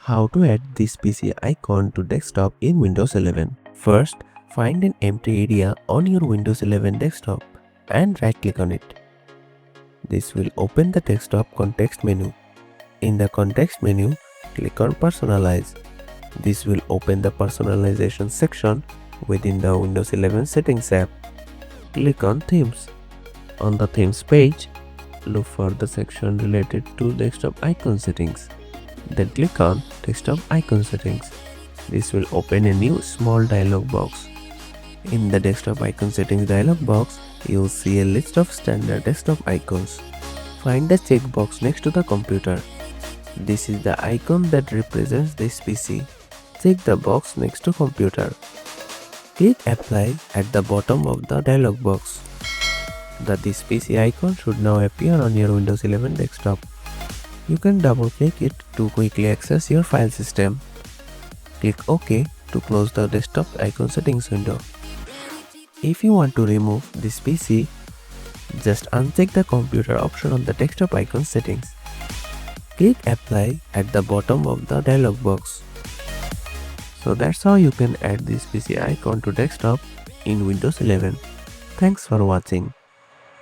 How to add this PC icon to desktop in Windows 11. First, find an empty area on your Windows 11 desktop and right-click on it. This will open the desktop context menu. In the context menu, click on Personalize. This will open the personalization section within the Windows 11 Settings app. Click on Themes. On the Themes page, look for the section related to desktop icon settings. Then click on Desktop Icon Settings. This will open a new small dialog box. In the Desktop Icon Settings dialog box, you will see a list of standard desktop icons. Find the checkbox next to the computer. This is the icon that represents this PC. Check the box next to computer. Click Apply at the bottom of the dialog box. This PC icon should now appear on your Windows 11 desktop. You can double-click it to quickly access your file system. Click OK to close the desktop icon settings window. If you want to remove this PC, just uncheck the computer option on the desktop icon settings. Click Apply at the bottom of the dialog box. So that's how you can add this PC icon to desktop in Windows 11. Thanks for watching.